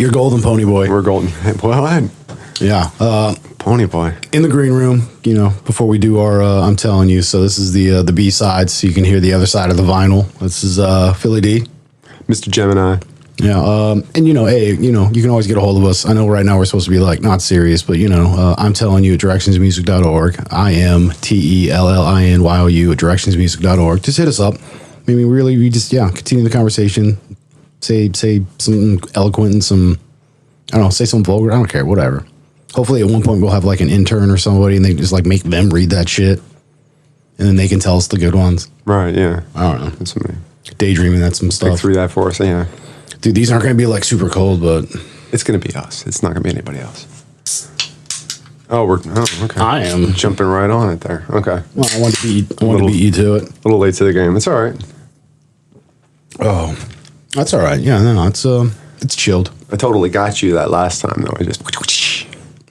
You're golden, pony boy. We're golden. Well, Yeah. pony boy. In the green room, before we do our, I'm telling you. So this is the B side, so you can hear the other side of the vinyl. This is Philly D. Mr. Gemini. Yeah. And hey, you can always get a hold of us. I know right now we're supposed to be like not serious, but I'm telling you at directionsmusic.org. I am TELLINYOU at directionsmusic.org. Just hit us up. I mean, really, we just continue the conversation. Say something eloquent and some, I don't know, say something vulgar. I don't care, whatever. Hopefully at one point we'll have like an intern or somebody and they just like make them read that shit. And then they can tell us the good ones. Right, yeah. I don't know. That's something. Daydreaming, that's some stuff. Pick through that for us, yeah. Dude, these aren't going to be like super cold, but... It's going to be us. It's not going to be anybody else. Oh, okay. I am. Jumping right on it there. Okay. Well, I want to beat you to it. A little late to the game. It's all right. Oh, that's all right. Yeah, no, it's chilled. I totally got you that last time, though. I just...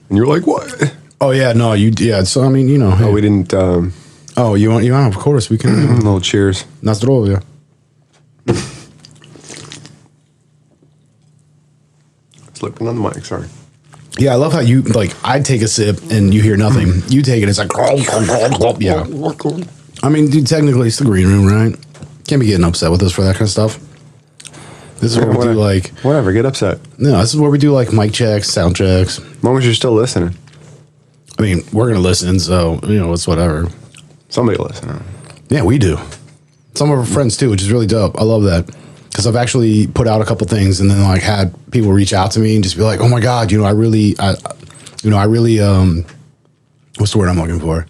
And you were like, what? Oh, yeah, no, so, I mean, Oh, we didn't... Oh, you want? Of course, we can... a little cheers. Na zdrowie. Slipping on the mic, sorry. Yeah, I love how you, I take a sip and you hear nothing. You take it, it's like... Yeah. I mean, dude, technically it's the green room, right? Can't be getting upset with us for that kind of stuff. This is where we do Whatever, get upset. No, this is where we do mic checks, sound checks. As long as you're still listening. I mean, we're going to listen, so, it's whatever. Somebody listen. Yeah, we do. Some of our friends too, which is really dope. I love that. Because I've actually put out a couple things and then had people reach out to me and just be like, oh my God, I really, what's the word I'm looking for?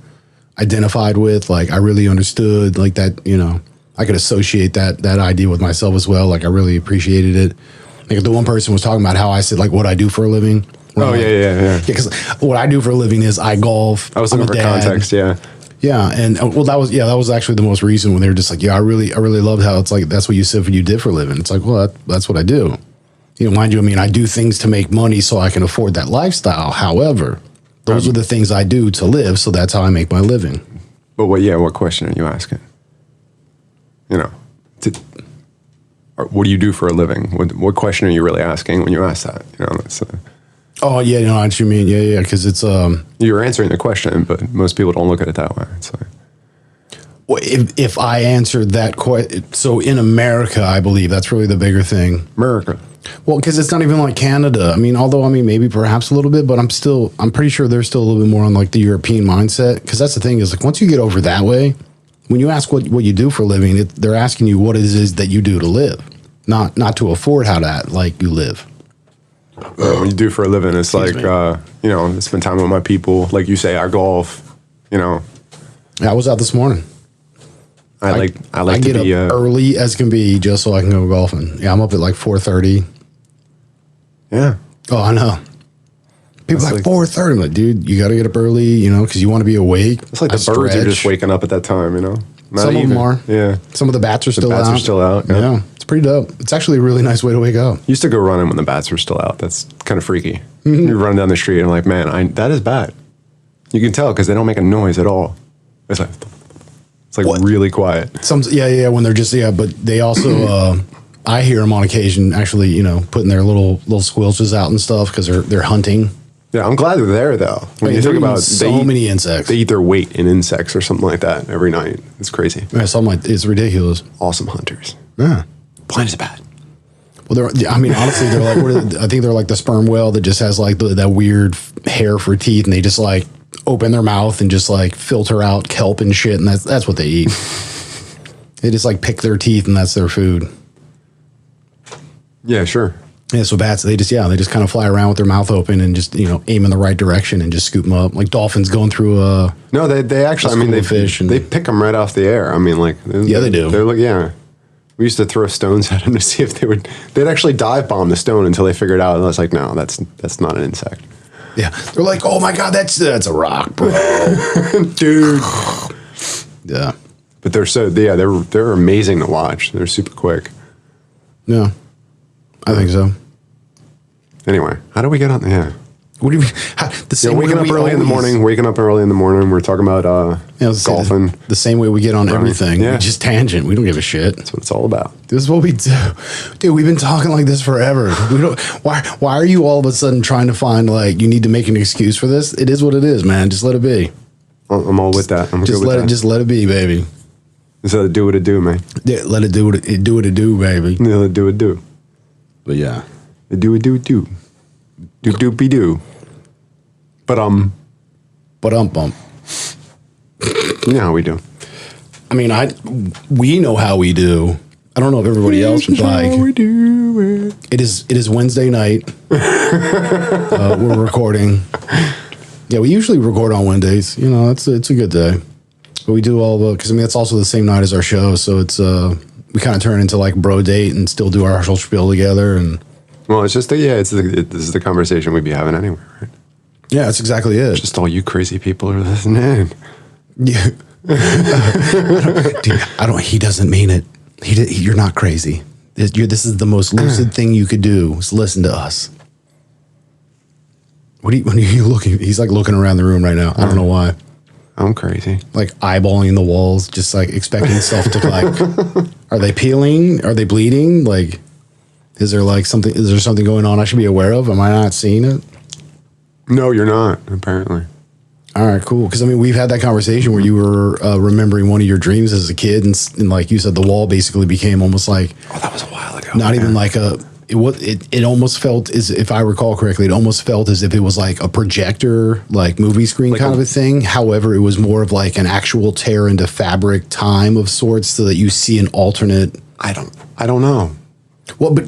Identified with, I really understood that, I could associate that idea with myself as well. I really appreciated it. The one person was talking about how I said, what I do for a living. Oh, yeah. Because what I do for a living is I golf. I was looking for context, yeah. Yeah, and that was actually the most recent when they were just like, yeah, I really loved how it's that's what you said you did for a living. It's like, well, that's what I do. Mind you, I mean, I do things to make money so I can afford that lifestyle. However, those are the things I do to live, so that's how I make my living. But what question are you asking? What do you do for a living? What question are you really asking when you ask that? That's. Oh yeah, I know what you mean. Yeah, because it's You're answering the question, but most people don't look at it that way. It's like, well, if I answered that question, so in America, I believe that's really the bigger thing. America. Well, because it's not even like Canada. I mean, although maybe perhaps a little bit, but I'm pretty sure they're still a little bit more on the European mindset. Because that's the thing is once you get over that way, when you ask what you do for a living, they're asking you what it is that you do to live, not to afford how to you live. What you do for a living, it's spend time with my people. Like you say, I golf. Yeah, I was out this morning. I get up early as can be just so I can go golfing. Yeah, I'm up at 4:30. Yeah. Oh, I know. People are 4:30. I'm like, dude, you got to get up early, because you want to be awake. It's like the birds are just waking up at that time, Some of them are. Yeah. Some of the bats are still out. The bats are still out. Yeah. It's pretty dope. It's actually a really nice way to wake up. Used to go running when the bats were still out. That's kind of freaky. You run down the street and I'm like, man, that is bat. You can tell because they don't make a noise at all. It's really quiet. When they're just, but they also, I hear them on occasion actually, putting their little squelches out and stuff because they're hunting. Yeah, I'm glad they're there though. When you think about many insects. They eat their weight in insects or something like that every night. It's crazy. Yeah, it's ridiculous. Awesome hunters. Yeah. Blind as a bat. Well, honestly, they're I think they're like the sperm whale that just has that weird hair for teeth, and they just open their mouth and just filter out kelp and shit, and that's what they eat. They just pick their teeth, and that's their food. Yeah, sure. Yeah, so bats, they just kind of fly around with their mouth open and just, aim in the right direction and just scoop them up. Like dolphins going through No, they actually, they pick them right off the air. Yeah, they do. They're yeah. We used to throw stones at them to see if they'd actually dive bomb the stone until they figured out. And I was like, no, that's not an insect. Yeah. They're like, oh my God, that's a rock, bro. Dude. Yeah. But they're amazing to watch. They're super quick. Yeah. I think so. Anyway, how do we get on? Yeah. What do you mean? same waking way up we early in the always- morning. Waking up early in the morning. We're talking about golfing. The same way we get on everything. Yeah. We just tangent. We don't give a shit. That's what it's all about. This is what we do, dude. We've been talking like this forever. We don't. Why are you all of a sudden trying to find like you need to make an excuse for this? It is what it is, man. Just let it be. I'm all with that. I'm Just good with let that. it. Just let it be, baby. Just let it do what it do, man. Yeah, let it do what it do. What it do, baby. Yeah, let it do what it do. But yeah, It do what do. Do doopy do. But bump. you know how we do. I mean, we know how we do. I don't know if everybody else would like. How we do it. It is Wednesday night. We're recording. Yeah, we usually record on Wednesdays. You know, it's a good day. But we do all the because I mean it's also the same night as our show, so it's we kind of turn into like bro date and still do our whole spiel together. And Well, it's just this is the conversation we'd be having anyway, right? yeah, that's exactly it. Just all you crazy people are listening. Yeah. Dude, I don't. He doesn't mean it. You're not crazy. This is the most lucid thing you could do. Is listen to us. What are you looking? He's like looking around the room right now. I don't know why. I'm crazy. Like eyeballing the walls, just like expecting himself to like. Are they peeling? Are they bleeding? Like, is there like something? Is there something going on I should be aware of? Am I not seeing it? No, you're not. Apparently. All right, cool. Because I mean, we've had that conversation where you were remembering one of your dreams as a kid, and like you said, the wall basically became almost like Oh, that was a while ago. not even like a. It almost felt as if I recall correctly, it almost felt as if it was like a projector, like movie screen Like kind of a thing. However, it was more of like an actual tear into fabric time of sorts, so that you see an alternate. I don't know. Well, but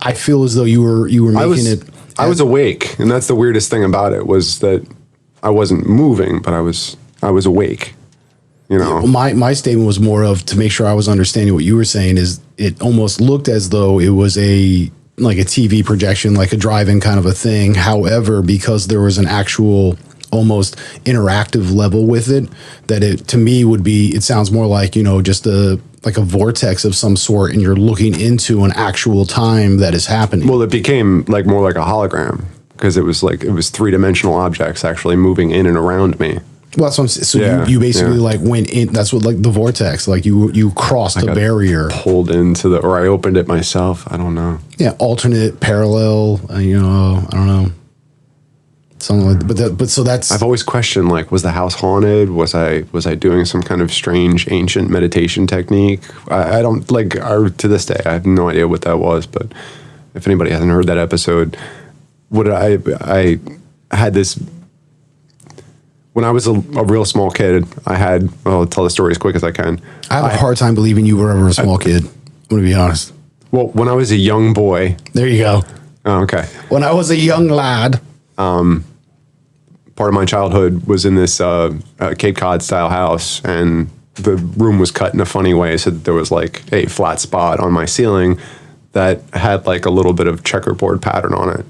I feel as though you were making it. I was awake, and that's the weirdest thing about it was that I wasn't moving, but I was awake. You know, My statement was more of to make sure I was understanding what you were saying is it almost looked as though it was like a TV projection, like a drive-in kind of a thing. However, because there was an actual almost interactive level with it, that it to me would be, it sounds more like, you know, just like a vortex of some sort, and you're looking into an actual time that is happening. well, it became like more like a hologram because it was 3-dimensional objects actually moving in and around me. Well, that's what I'm saying. So Yeah, you basically yeah. like went in. That's what like the vortex, like you crossed a got barrier. Pulled into or I opened it myself. I don't know. Yeah, alternate, parallel. You know, I don't know, something like that. But so that's I've always questioned like, was the house haunted? Was I doing some kind of strange ancient meditation technique? I don't like to this day. I have no idea what that was. But if anybody hasn't heard that episode, what I had this. When I was a real small kid, I'll tell the story as quick as I can. I have a hard time believing you were ever a small kid. I'm gonna be honest. Well, when I was a young boy. There you go. Oh, okay. When I was a young lad. Part of my childhood was in this Cape Cod style house, and the room was cut in a funny way so that there was like a flat spot on my ceiling that had like a little bit of checkerboard pattern on it.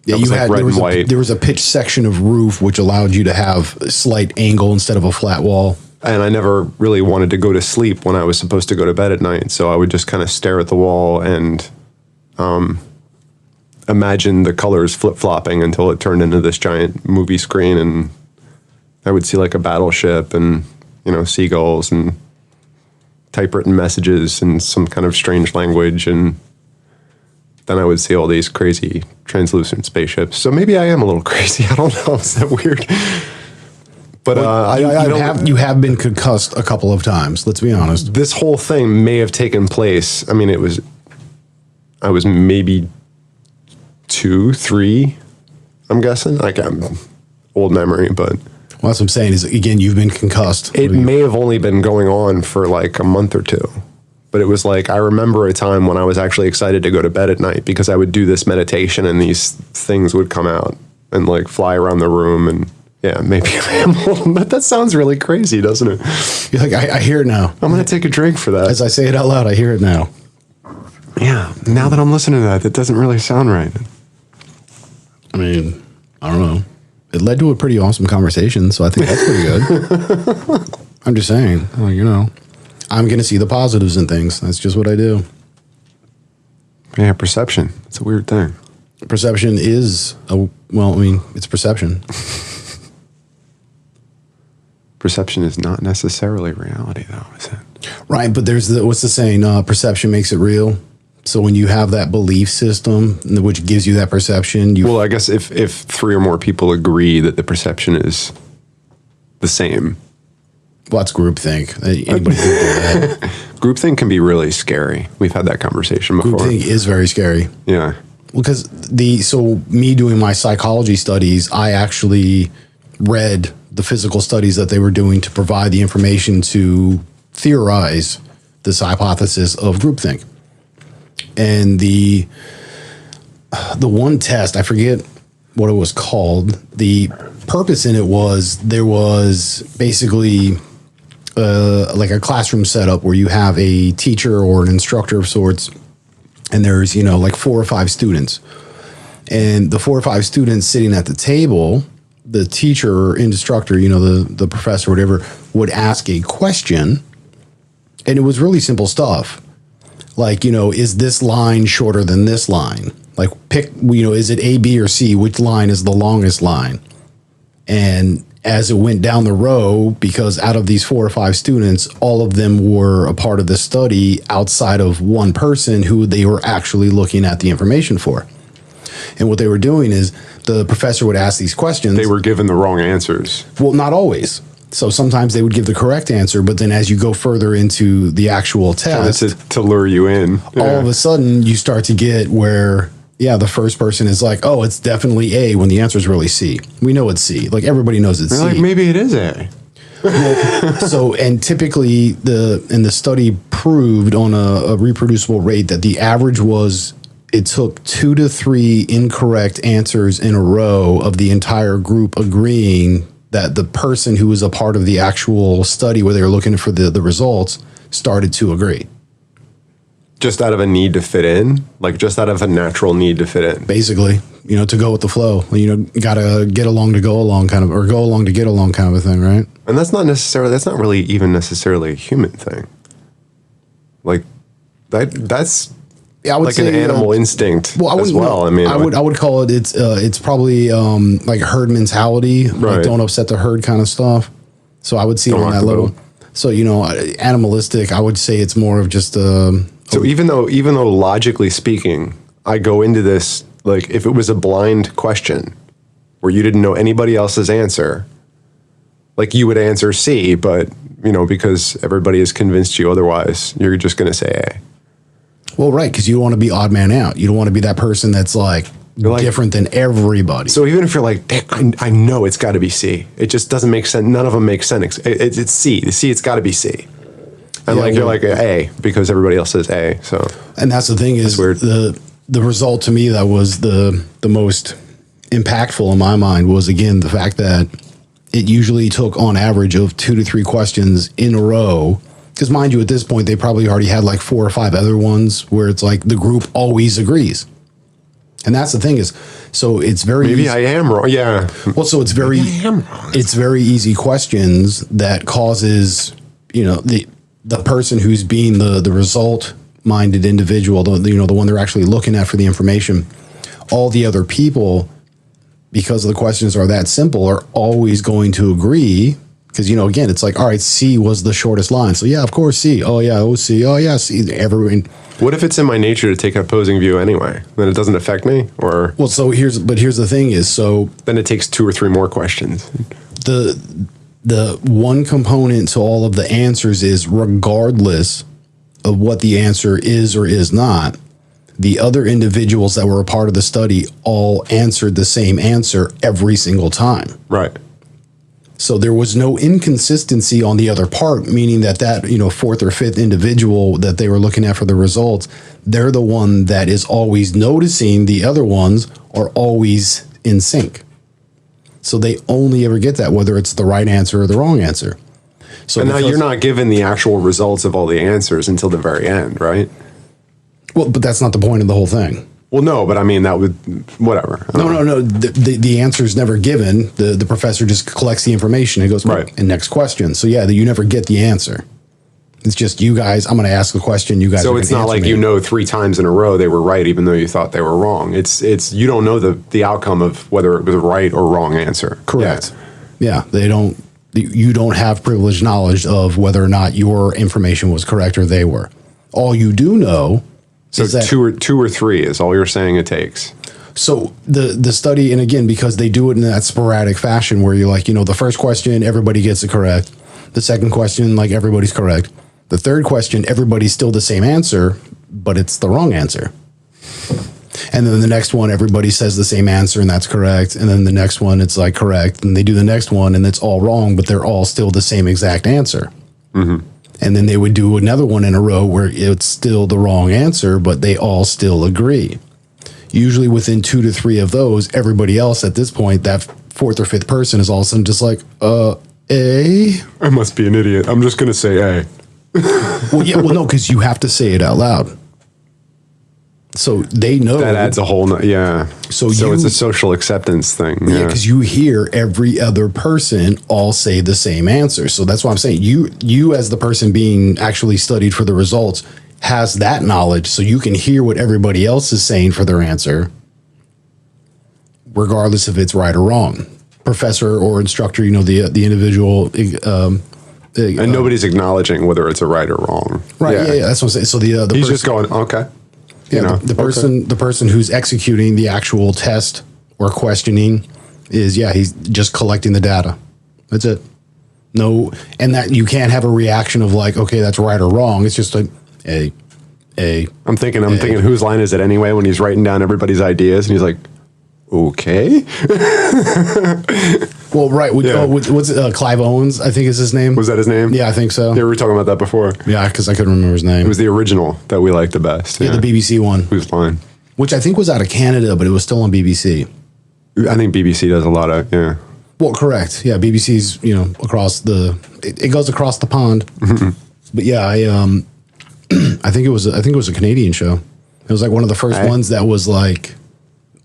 Yeah, That was, you like, had red there was and a, white. there was a pitched section of roof which allowed you to have a slight angle instead of a flat wall. And I never really wanted to go to sleep when I was supposed to go to bed at night. So I would just kind of stare at the wall and imagine the colors flip-flopping until it turned into this giant movie screen. And I would see like a battleship and, you know, seagulls and typewritten messages and some kind of strange language. And then I would see all these crazy translucent spaceships. So maybe I am a little crazy. I don't know. Is that weird? But You have been concussed a couple of times. Let's be honest. this whole thing may have taken place. I mean, I was maybe 2, 3, I'm guessing. Like, I'm old memory, but Well, that's what I'm saying is, again, you've been concussed. it may have only been going on for like a month or 2. But it was like, I remember a time when I was actually excited to go to bed at night because I would do this meditation and these things would come out and like fly around the room. And yeah, maybe I am a little, that sounds really crazy, doesn't it? You're like, I hear it now. I'm going to take a drink for that. As I say it out loud, I hear it now. Yeah, now that I'm listening to that doesn't really sound right. I mean, I don't know. It led to a pretty awesome conversation, so I think that's pretty good. I'm just saying, you know, I'm going to see the positives in things. That's just what I do. Yeah, perception. It's a weird thing. Perception is, well, I mean, it's perception. Perception is not necessarily reality, though, is it? Right, but there's what's the saying? Perception makes it real. So when you have that belief system, which gives you that perception, well, I guess if three or more people agree that the perception is the same. Well, that's groupthink. Anybody can do that. Groupthink can be really scary. We've had that conversation before. Groupthink is very scary. Yeah. Because me doing my psychology studies, I actually read the physical studies that they were doing to provide the information to theorize this hypothesis of groupthink. And the one test, I forget what it was called. The purpose in it was there was basically like a classroom setup where you have a teacher or an instructor of sorts, and there's, like 4 or 5 students. And the 4 or 5 students sitting at the table, the teacher or instructor, the professor, whatever, would ask a question. And it was really simple stuff. Like, is this line shorter than this line? Like, pick, is it A, B, or C? Which line is the longest line? And as it went down the row, because out of these 4 or 5 students, all of them were a part of the study outside of one person who they were actually looking at the information for. And what they were doing is the professor would ask these questions. They were given the wrong answers. Well, not always. So sometimes they would give the correct answer, but then as you go further into the actual test, to lure you in, all of a sudden you start to get where, the first person is like, oh, it's definitely A, when the answer is really C. We know it's C. Like, everybody knows it's C. Like, maybe it is A. Well, and typically the study proved on a reproducible rate that the average was it took 2 to 3 incorrect answers in a row of the entire group agreeing that the person who was a part of the actual study where they were looking for the results started to agree. Just out of a need to fit in? Like, just out of a natural need to fit in? Basically, to go with the flow. Got to get along to go along kind of, or go along to get along kind of a thing, right? And that's not really even necessarily a human thing. Like, that's I would like say, an animal instinct as well. I would call it, it's probably like herd mentality, right. Like don't upset the herd kind of stuff. So I would see it on that level. So, animalistic, I would say it's more of just so even though logically speaking, I go into this, like, if it was a blind question where you didn't know anybody else's answer, like, you would answer C, but, because everybody has convinced you otherwise, you're just going to say A. Well, right, because you don't want to be odd man out. You don't want to be that person that's like different than everybody. So even if you're like, I know it's got to be C. It just doesn't make sense. None of them make sense. It's C. The C, it's got to be C. And you're like A because everybody else says A. So and that's the thing is the result to me that was the most impactful in my mind was, again, the fact that it usually took on average of 2 to 3 questions in a row. Because mind you, at this point, they probably already had like 4 or 5 other ones where it's like the group always agrees. And that's the thing is, so it's very maybe easy. I am wrong. Yeah. Well, so it's very easy questions that causes, the person who's being the result minded individual, the one they're actually looking at for the information, all the other people, because the questions are that simple, are always going to agree. Because, again, it's like, all right, C was the shortest line. So, yeah, of course, C. Oh, yeah, oh, C. Oh, yeah, C. Everyone. What if it's in my nature to take an opposing view anyway? Then it doesn't affect me? Or well, so here's the thing is, so then it takes 2 or 3 more questions. The one component to all of the answers is, regardless of what the answer is or is not, the other individuals that were a part of the study all answered the same answer every single time. Right. So there was no inconsistency on the other part, meaning that 4th or 5th individual that they were looking at for the results, they're the one that is always noticing the other ones are always in sync. So they only ever get that, whether it's the right answer or the wrong answer. So and now you're not given the actual results of all the answers until the very end, right? Well, but that's not the point of the whole thing. Well, no, but I mean, that would, whatever. No. The answer is never given. The professor just collects the information and goes, right. And next question. So, yeah, you never get the answer. It's just you guys, I'm going to ask the question. You guys so are it's not like me. 3 times in a row they were right, even though you thought they were wrong. It's you don't know the outcome of whether it was a right or wrong answer. Correct. Yeah, they don't. You don't have privileged knowledge of whether or not your information was correct or they were. All you do know So is that two or three is all you're saying it takes. so the study, and again, because they do it in that sporadic fashion where you're like, the first question, everybody gets it correct. The second question, like everybody's correct. The third question, everybody's still the same answer, but it's the wrong answer. And then the next one, everybody says the same answer and that's correct. And then the next one, it's like correct. And they do the next one and it's all wrong, but they're all still the same exact answer. Mm-hmm. And then they would do another one in a row where it's still the wrong answer, but they all still agree. Usually within 2 to 3 of those, everybody else at this point, that fourth or fifth person is all of a sudden just like, A? I must be an idiot. I'm just going to say A. No, because you have to say it out loud. So they know. That adds a whole, yeah. So it's a social acceptance thing. Yeah, because you hear every other person all say the same answer. So that's why I'm saying you as the person being actually studied for the results has that knowledge, so you can hear what everybody else is saying for their answer, regardless if it's right or wrong. Professor or instructor, the individual. And nobody's acknowledging whether it's a right or wrong. Right. Yeah. That's what I'm saying. So the he's person, just going, okay. Yeah, the person who's executing the actual test or questioning is he's just collecting the data. That's it. No, and that you can't have a reaction of like, okay, that's right or wrong. It's just a. I'm thinking, whose line is it anyway? When he's writing down everybody's ideas, and he's like, okay. Well, right. What's it, Clive Owens? I think is his name. Was that his name? Yeah, I think so. Yeah, we were talking about that before. Yeah, because I couldn't remember his name. It was the original that we liked the best. Yeah, the BBC one. Whose line? Which I think was out of Canada, but it was still on BBC. I think BBC does a lot of, yeah. Well, correct. Yeah, BBC's, across it goes across the pond. Mm-hmm. But yeah, I think it was a Canadian show. It was like one of the first ones that was like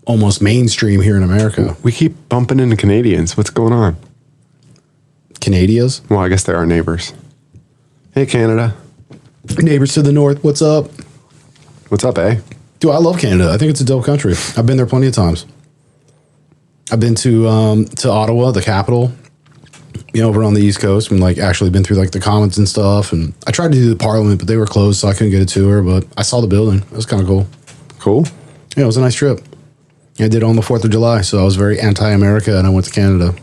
almost mainstream here in America. We keep bumping into Canadians. What's going on? Canadians? Well, I guess they're our neighbors. Hey, Canada. Neighbors to the north. What's up? What's up, eh? Dude, I love Canada. I think it's a dope country. I've been there plenty of times. I've been to Ottawa, the capital, over on the East Coast, and like actually been through like the Commons and stuff. And I tried to do the Parliament, but they were closed, so I couldn't get a tour. But I saw the building. It was kind of cool. Cool. Yeah, it was a nice trip. I did it on the 4th of July, so I was very anti-America, and I went to Canada.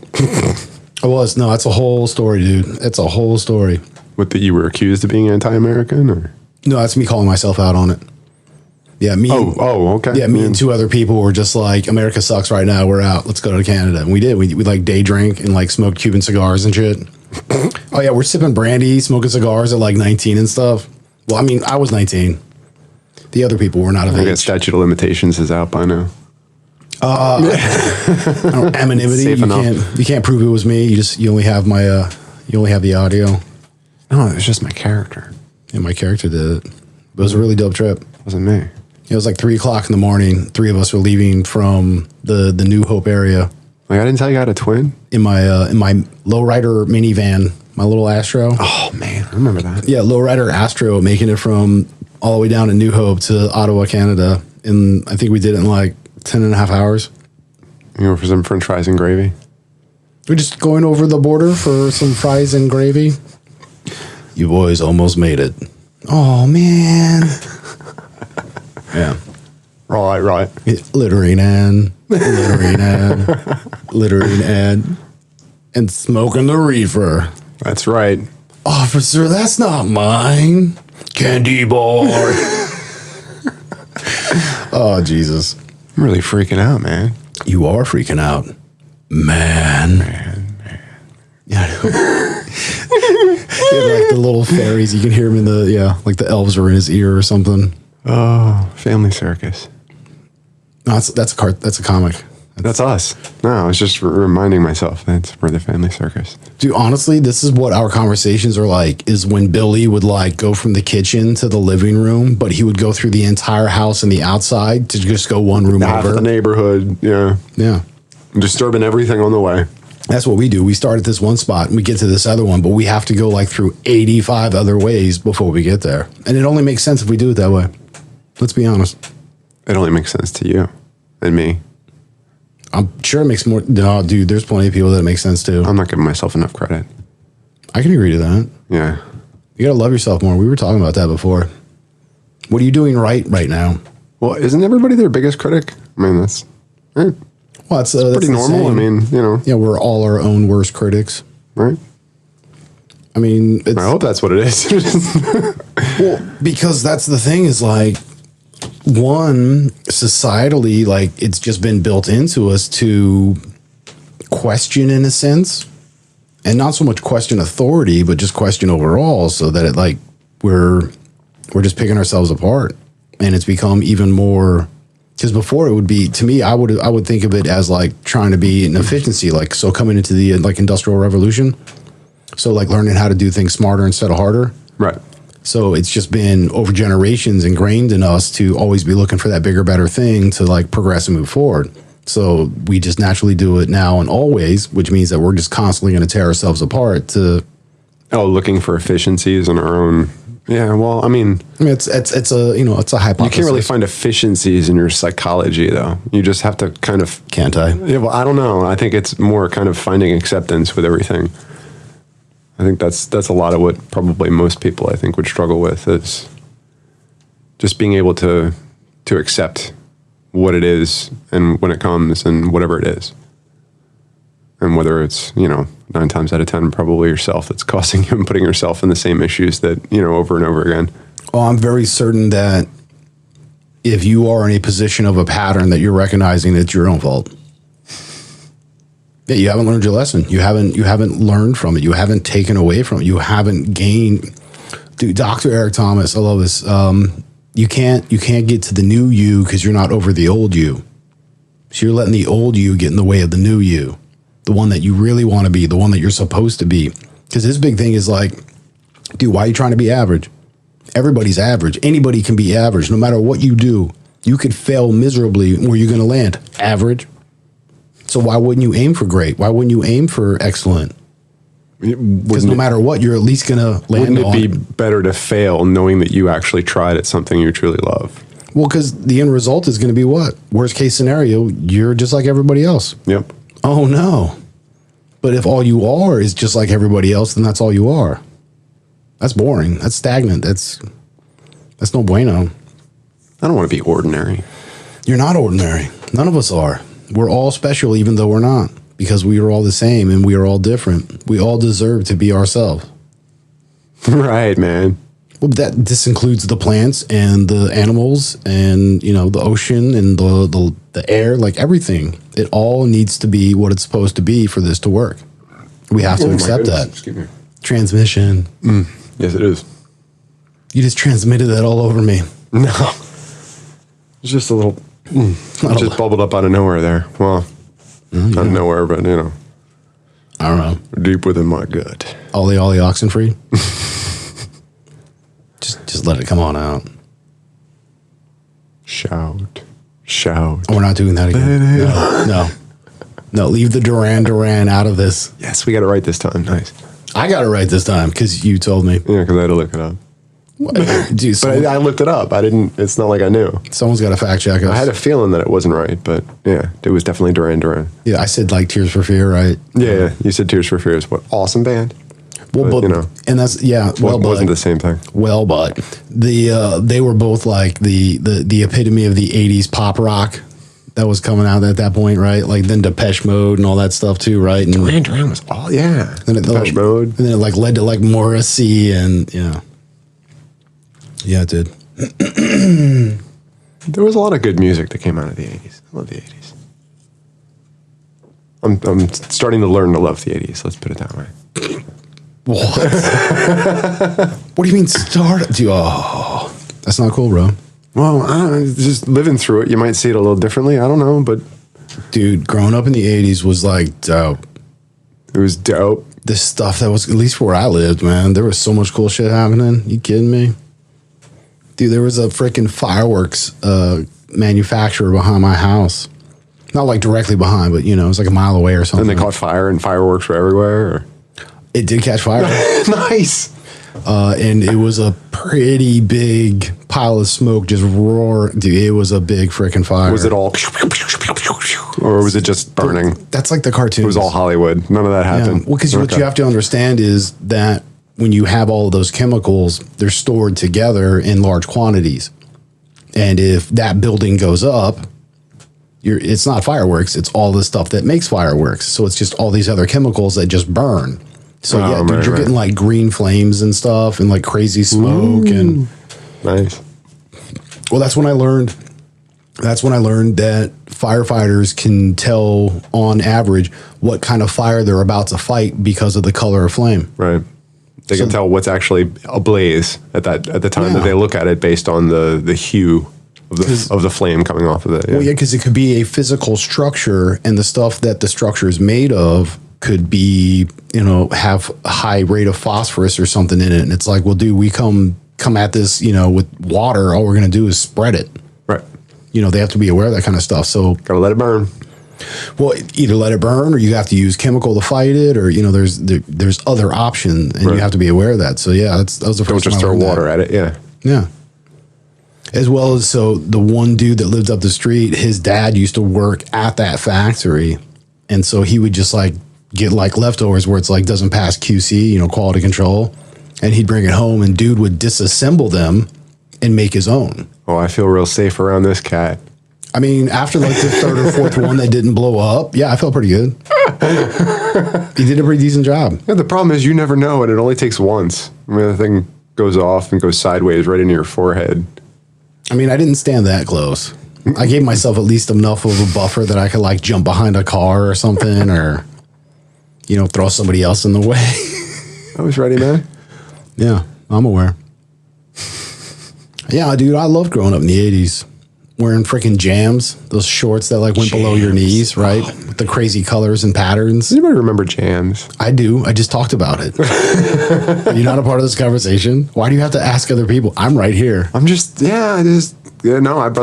I was. No, that's a whole story, dude. It's a whole story. What, that you were accused of being anti-American, or? No, that's me calling myself out on it. Yeah, me. Okay. Yeah, me and 2 other people were just like, America sucks right now. We're out. Let's go to Canada. And we did. We like day drink and like smoked Cuban cigars and shit. Oh yeah, we're sipping brandy, smoking cigars at like 19 and stuff. Well, I mean, I was 19. The other people were not of age. I guess statute of limitations is out by now. Anonymity. You can't prove it was me. You only have the audio. No, it was just my character. Yeah, my character did it. It was a really dope trip. It wasn't me. It was like 3:00 in the morning. 3 of us were leaving from the New Hope area. Like, I didn't tell you I had a twin? In my lowrider minivan, my little Astro. Oh, man. I remember that. Yeah, lowrider Astro, making it from all the way down to New Hope to Ottawa, Canada. And I think we did it in like 10 and a half hours. You know, for some french fries and gravy? We're just going over the border for some fries and gravy. You boys almost made it. Oh, man. Yeah. Right. Littering and smoking the reefer. That's right. Officer, that's not mine. Candy boy. Oh, Jesus. I'm really freaking out, man. You are freaking out. Man. Yeah, I know. Yeah, like the little fairies, you can hear them like the elves are in his ear or something. Oh, Family Circus. No, that's a comic. That's us. No, I was just reminding myself we're the Family Circus. Dude, honestly, this is what our conversations are like, is when Billy would like go from the kitchen to the living room, but he would go through the entire house and the outside to just go one room Half over. of the neighborhood, yeah. Yeah. Disturbing everything on the way. That's what we do. We start at this one spot and we get to this other one, but we have to go like through 85 other ways before we get there. And it only makes sense if we do it that way. Let's be honest. It only makes sense to you and me. I'm sure it makes more. No, dude, there's plenty of people that it makes sense to. I'm not giving myself enough credit. I can agree to that. Yeah. You got to love yourself more. We were talking about that before. What are you doing right now? Well, isn't everybody their biggest critic? I mean, that's right. Well, that's Pretty normal. I mean, you know. Yeah, we're all our own worst critics. Right. I mean, I hope that's what it is. well, because that's the thing is like, one, societally, like it's just been built into us to question in a sense, and not so much question authority, but just question overall, so that it like we're just picking ourselves apart, and it's become even more. Because before it would be, to me, I would think of it as like trying to be an efficiency, like so coming into the like industrial revolution, so like learning how to do things smarter instead of harder. Right. So it's just been over generations ingrained in us to always be looking for that bigger, better thing to like progress and move forward. So we just naturally do it now and always, which means that we're just constantly going to tear ourselves apart to. Oh, looking for efficiencies in our own. Yeah, well, I mean, it's a it's a hypothesis. You can't really find efficiencies in your psychology, though. You just have to kind of. Can't I? Yeah, well, I don't know. I think it's more kind of finding acceptance with everything. I think that's a lot of what probably most people I think would struggle with is just being able to accept what it is and when it comes and whatever it is. And whether it's, 9 times out of 10, probably yourself that's causing you and putting yourself in the same issues that, over and over again. Oh, I'm very certain that if you are in a position of a pattern that you're recognizing, it's your own fault. Yeah, you haven't learned your lesson. You haven't learned from it. You haven't taken away from it. You haven't gained. Dude, Dr. Eric Thomas, I love this. You can't get to the new you because you're not over the old you. So you're letting the old you get in the way of the new you. The one that you really want to be, the one that you're supposed to be. Because his big thing is like, dude, why are you trying to be average? Everybody's average. Anybody can be average. No matter what you do, you could fail miserably. Where you're going to land? Average. So why wouldn't you aim for great? Why wouldn't you aim for excellent? Because no matter what, you're at least going to land on. Wouldn't it be better to fail knowing that you actually tried at something you truly love? Well, because the end result is going to be what? Worst case scenario, you're just like everybody else. Yep. Oh, no. But if all you are is just like everybody else, then that's all you are. That's boring. That's stagnant. That's no bueno. I don't want to be ordinary. You're not ordinary. None of us are. We're all special, even though we're not, because we are all the same and we are all different. We all deserve to be ourselves. Right, man. Well, this includes the plants and the animals and, the ocean and the air, like everything. It all needs to be what it's supposed to be for this to work. We have to accept that. Excuse me. Transmission. Yes, it is. You just transmitted that all over me. No. It's just a little... It just bubbled up out of nowhere there. Well, not nowhere, but, I don't know. Deep within my gut. Ollie Oxenfree. Just let it come on out. Shout. Oh, we're not doing that again. No. Leave the Duran out of this. Yes, we got it right this time. Nice. I got it right this time because you told me. Yeah, because I had to look it up. Dude, but I looked it up. I didn't. It's not like I knew. Someone's got to fact check us. I had a feeling that it wasn't right, but yeah, it was definitely Duran. Yeah, I said like Tears for Fear, right? Yeah. You said Tears for Fear is what awesome band. Well, but and that's wasn't the same thing. Well, but they were both like the epitome of the '80s pop rock that was coming out at that point, right? Like then Depeche Mode and all that stuff too, right? And Duran was Depeche Mode, and then it like led to like Morrissey and yeah, it did. There was a lot of good music that came out of the '80s. I love the '80s. I'm starting to learn to love the '80s. Let's put it that way. What? What do you mean start? Oh, that's not cool, bro. Well, just living through it, you might see it a little differently. I don't know, but dude, growing up in the '80s was like dope. It was dope. This stuff that was, at least where I lived, man, there was so much cool shit happening. You kidding me? Dude, there was a freaking fireworks manufacturer behind my house. Not like directly behind, but it was like a mile away or something. And they caught fire and fireworks were everywhere? Or? It did catch fire. Nice. And it was a pretty big pile of smoke just roar. Dude, it was a big freaking fire. Was it all? Or was it just burning? That's like the cartoons. It was all Hollywood. None of that happened. Well, because what you have to understand is that when you have all of those chemicals, they're stored together in large quantities. And if that building goes up, it's not fireworks. It's all the stuff that makes fireworks. So it's just all these other chemicals that just burn. So dude, you're getting like green flames and stuff and like crazy smoke. Ooh, and nice. Well, that's when I learned that firefighters can tell on average what kind of fire they're about to fight because of the color of flame. Right. They can tell what's actually ablaze at the time that they look at it based on the hue of the flame coming off of it. Yeah. Well, yeah, because it could be a physical structure, and the stuff that the structure is made of could be, have a high rate of phosphorus or something in it. And it's like, well, dude, we come at this, with water. All we're going to do is spread it. Right. They have to be aware of that kind of stuff. So gotta let it burn. Well, either let it burn, or you have to use chemical to fight it, or there's other options, and you have to be aware of that. So yeah, that was the first. Don't just throw water at it. Yeah. Yeah. As well as, so the one dude that lived up the street, his dad used to work at that factory, and so he would just like get like leftovers where it's like doesn't pass QC, quality control, and he'd bring it home, and dude would disassemble them and make his own. Oh, I feel real safe around this cat. I mean, after like the third or fourth one that didn't blow up, yeah, I felt pretty good. He did a pretty decent job. Yeah, the problem is you never know, and it only takes once. I mean, the thing goes off and goes sideways right into your forehead. I mean, I didn't stand that close. I gave myself at least enough of a buffer that I could like jump behind a car or something, or throw somebody else in the way. I was ready, man. Yeah, I'm aware. Yeah, dude, I loved growing up in the 80s. Wearing freaking jams, those shorts that like went below your knees, right? With the crazy colors and patterns. Anybody remember jams? I do. I just talked about it. You're not a part of this conversation? Why do you have to ask other people? I'm right here. I brought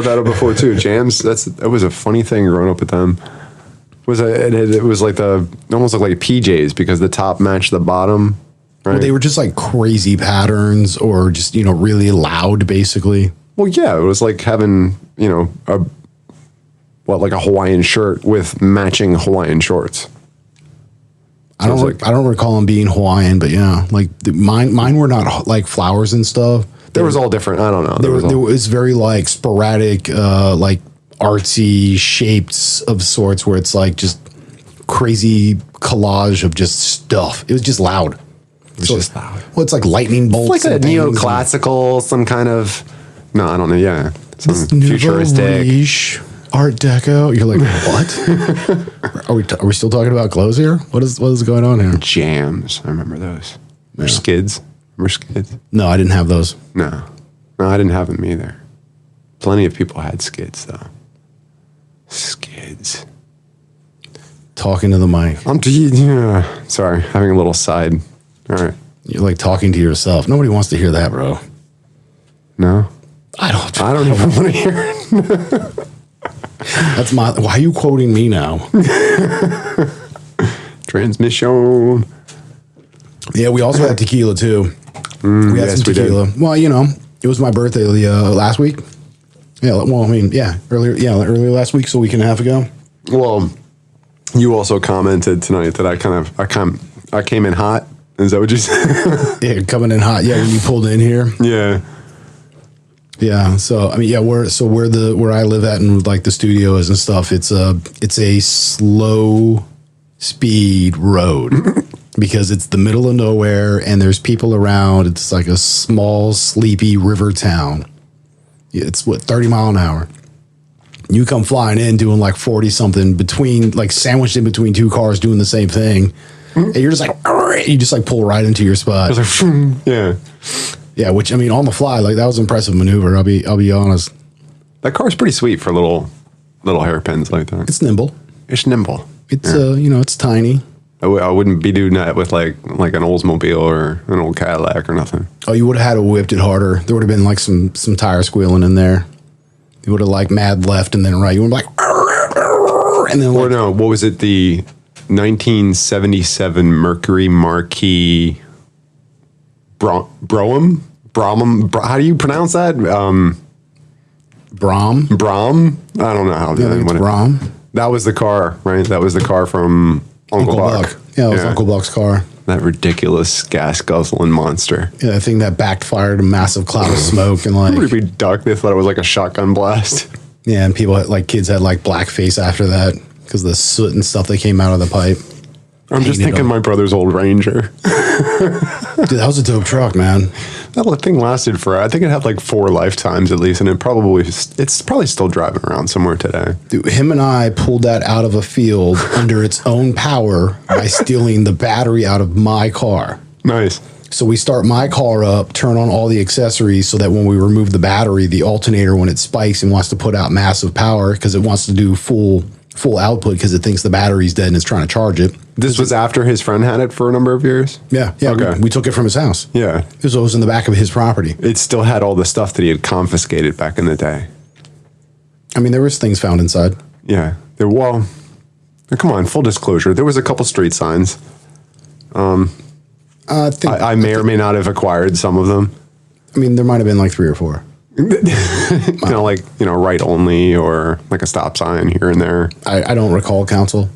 that up before too. Jams, that was a funny thing growing up with them. It was like almost looked like PJs because the top matched the bottom. Right? Well, they were just like crazy patterns or just, really loud basically. Well, yeah, it was like having, like a Hawaiian shirt with matching Hawaiian shorts. I don't recall them being Hawaiian, but yeah, like mine were not like flowers and stuff. There was all different. I don't know. There was very like sporadic, like artsy shapes of sorts where it's like just crazy collage of just stuff. It was just loud. It was just loud. Well, it's like lightning bolts. It's like a neoclassical, some kind of. No, I don't know. Yeah, some futuristic Art Deco. You're like, what? Are we still talking about clothes here? What is going on here? Jams. I remember those. Or skids. Remember skids? No, I didn't have those. No, I didn't have them either. Plenty of people had skids though. Skids. Talking to the mic. Sorry, having a little side. All right. You're like talking to yourself. Nobody wants to hear that, bro. No. I don't even want to hear it. That's why are you quoting me now? Transmission. Yeah, we also had tequila too. We had some tequila. Well, it was my birthday last week. Yeah, well, I mean, earlier last week, so a week and a half ago. Well, you also commented tonight that I came in hot. Is that what you said? Yeah, coming in hot. Yeah, when you pulled in here. Yeah. Yeah. So I mean, yeah, where I live at and like the studio is and stuff, it's a slow speed road because it's the middle of nowhere and there's people around. It's like a small, sleepy river town. It's 30 mile an hour. You come flying in doing like 40 something between, like sandwiched in between two cars doing the same thing. And you're just like, you just like pull right into your spot. Like, yeah. Yeah, which I mean, on the fly, like that was an impressive maneuver. I'll be honest. That car's pretty sweet for little hairpins like that. It's nimble. It's nimble. It's it's tiny. I wouldn't be doing that with like an Oldsmobile or an old Cadillac or nothing. Oh, you would have had to whipped it harder. There would have been like some tire squealing in there. You would have like mad left and then right. You would have like, and then or no, what was it? The 1977 Mercury Marquis. Braham? How do you pronounce that? Brahm? I don't know how. Brahm? That was the car, right? That was the car from Uncle Buck. Yeah, it was Uncle Buck's car. That ridiculous gas guzzling monster. Yeah, that thing that backfired a massive cloud of smoke and like. If we ducked, they thought it was like a shotgun blast. Yeah, and people like kids had like blackface after that because the soot and stuff that came out of the pipe. I'm just thinking my brother's old Ranger. Dude, that was a dope truck, man. That thing lasted for, I think it had like 4 lifetimes at least, and it's probably still driving around somewhere today. Dude, him and I pulled that out of a field under its own power by stealing the battery out of my car. Nice. So we start my car up, turn on all the accessories so that when we remove the battery, the alternator, when it spikes and wants to put out massive power because it wants to do full output because it thinks the battery's dead and it's trying to charge it. This was after his friend had it for a number of years? Yeah. Okay. We took it from his house. Yeah. It was in the back of his property. It still had all the stuff that he had confiscated back in the day. I mean, there was things found inside. Yeah. Well, come on, full disclosure. There was a couple street signs. I may or may not have acquired some of them. I mean, there might have been like 3 or 4. Right only or like a stop sign here and there. I don't recall, counsel.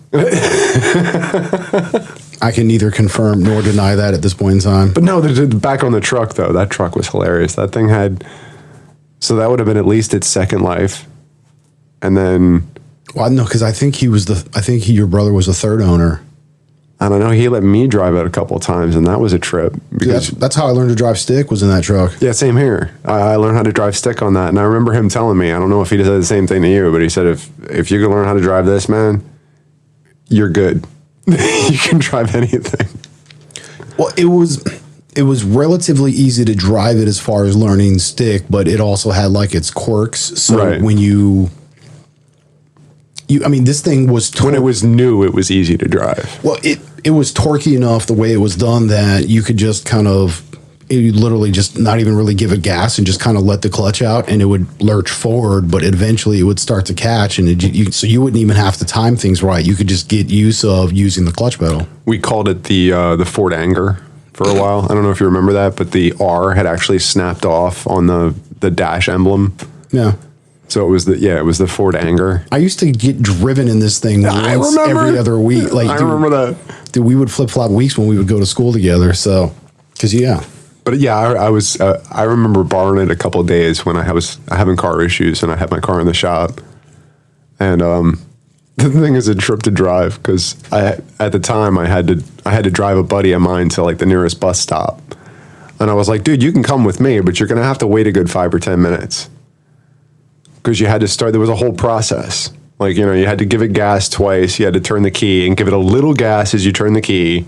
I can neither confirm nor deny that at this point in time. But no, back on the truck, though. That truck was hilarious. That thing had... So that would have been at least its second life. And then... Well, no, because I think your brother was the third owner. I don't know. He let me drive it a couple of times, and that was a trip. Because that's how I learned to drive stick, was in that truck. Yeah, same here. I learned how to drive stick on that, and I remember him telling me, I don't know if he said the same thing to you, but he said, if you can learn how to drive this, man, you're good. You can drive anything. Well, it was relatively easy to drive it as far as learning stick, but it also had like its quirks. So when I mean, this thing was... When it was new, it was easy to drive. Well, it was torquey enough the way it was done that you could just kind of... You literally just not even really give it gas and just kind of let the clutch out and it would lurch forward, but eventually it would start to catch and so you wouldn't even have to time things right. You could just get use of using the clutch pedal. We called it the Ford Anger for a while. I don't know if you remember that, but the R had actually snapped off on the dash emblem. Yeah. So it was the Ford Anger. I used to get driven in this thing once every other week. Like, I remember that. Dude, we would flip-flop weeks when we would go to school together. So, because But yeah, I remember borrowing it a couple of days when I was having car issues and I had my car in the shop. And the thing is a trip to drive because at the time I had to drive a buddy of mine to like the nearest bus stop. And I was like, dude, you can come with me, but you're going to have to wait a good 5 or 10 minutes. Because you had to start, there was a whole process. Like, you had to give it gas twice. You had to turn the key and give it a little gas as you turn the key.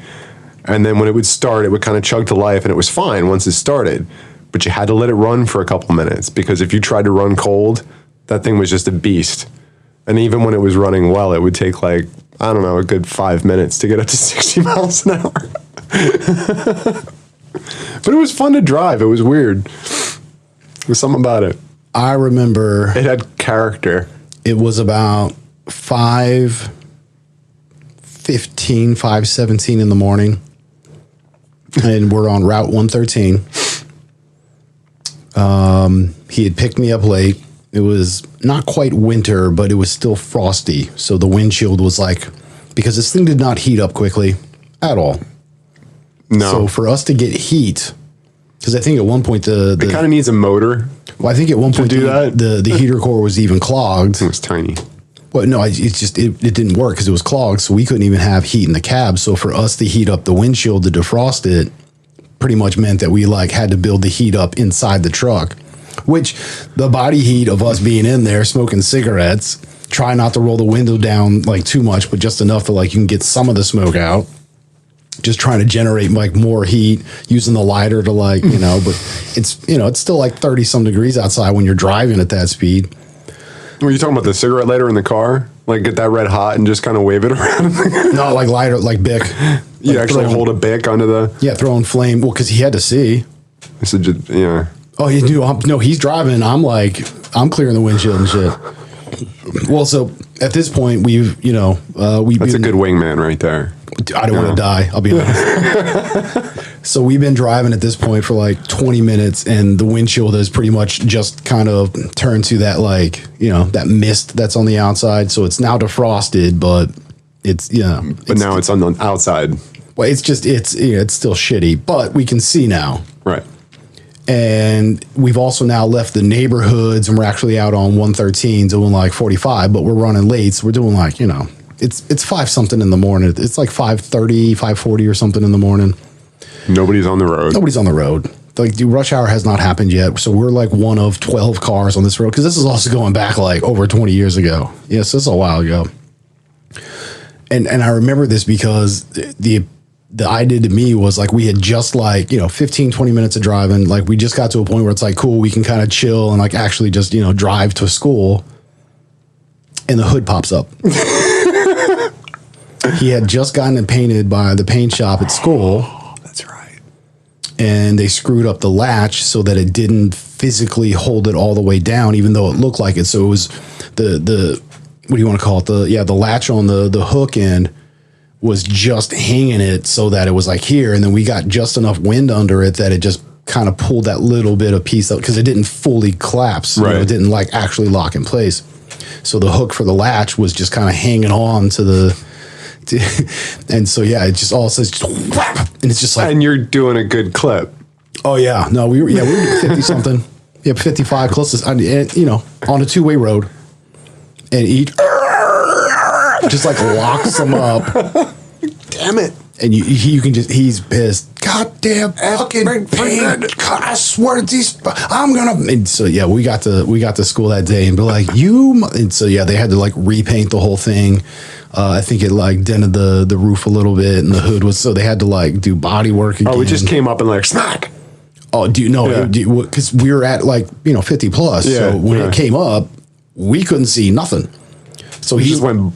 And then when it would start, it would kind of chug to life and it was fine once it started. But you had to let it run for a couple minutes because if you tried to run cold, that thing was just a beast. And even when it was running well, it would take like, I don't know, a good 5 minutes to get up to 60 miles an hour. But it was fun to drive. It was weird. There was something about it. I remember... It had character. It was about 5:15, 5:17 in the morning. And we're on Route 113. He had picked me up late. It was not quite winter, but it was still frosty. So the windshield was like... Because this thing did not heat up quickly at all. No. So for us to get heat... Because I think at one point it kind of needs a motor. Well, I think at one point the heater core was even clogged. It was tiny. Well, no, it didn't work because it was clogged, so we couldn't even have heat in the cab. So for us to heat up the windshield to defrost it, pretty much meant that we like had to build the heat up inside the truck, which the body heat of us being in there smoking cigarettes, try not to roll the window down like too much, but just enough that like you can get some of the smoke out. Just trying to generate like more heat using the lighter to like, but it's still like 30 some degrees outside when you're driving at that speed. Were you talking about the cigarette lighter in the car? Like get that red hot and just kind of wave it around? No, like lighter, like Bic. You actually hold a Bic onto the... Yeah, throwing flame. Well, because he had to see. Yeah. Oh, you do? No, he's driving. I'm clearing the windshield and shit. Well, so at this point, we've That's a good wingman right there. I don't want to die. I'll be honest. So we've been driving at this point for like 20 minutes, and the windshield is pretty much just kind of turned to that, like, that mist that's on the outside. So it's now defrosted, but it's, But now it's on the outside. well, it's just, it's still shitty, but we can see now. Right. And we've also now left the neighborhoods, and we're actually out on 113 doing like 45, but we're running late. So we're doing like, it's 5 something in the morning. It's like 5:30, 5:40 or something in the morning. Nobody's on the road. Nobody's on the road. Like, the rush hour has not happened yet. So we're like one of 12 cars on this road, because this is also going back like over 20 years ago. Yes, this is a while ago. And I remember this because the idea to me was like, we had just like, 15, 20 minutes of driving. Like, we just got to a point where it's like, cool, we can kind of chill and like actually just, drive to school. And the hood pops up. He had just gotten it painted by the paint shop at school. That's right. And they screwed up the latch so that it didn't physically hold it all the way down, even though it looked like it. So it was the what do you want to call it? The latch on the hook end was just hanging it so that it was like here. And then we got just enough wind under it that it just kind of pulled that little bit of piece out, because it didn't fully collapse. Right. It didn't like actually lock in place. So the hook for the latch was just kind of hanging on to and so, yeah, it just all says, and it's just like, And you're doing a good clip. oh yeah, no, we were doing 50 something. Yeah, 55 closest, on a two-way road. And each just like locks them up. Damn it. And you can just, he's pissed. Goddamn fucking paint. God, I swear to these, I'm gonna. And so, yeah, we got to school that day and be like, and so, yeah, they had to like repaint the whole thing. I think it like dented the roof a little bit, and the hood was, so they had to like do body work again. Oh, it just came up and like smack. Oh, do you know? Because we were at like 50 plus. Yeah, so when it came up, we couldn't see nothing. So He just went.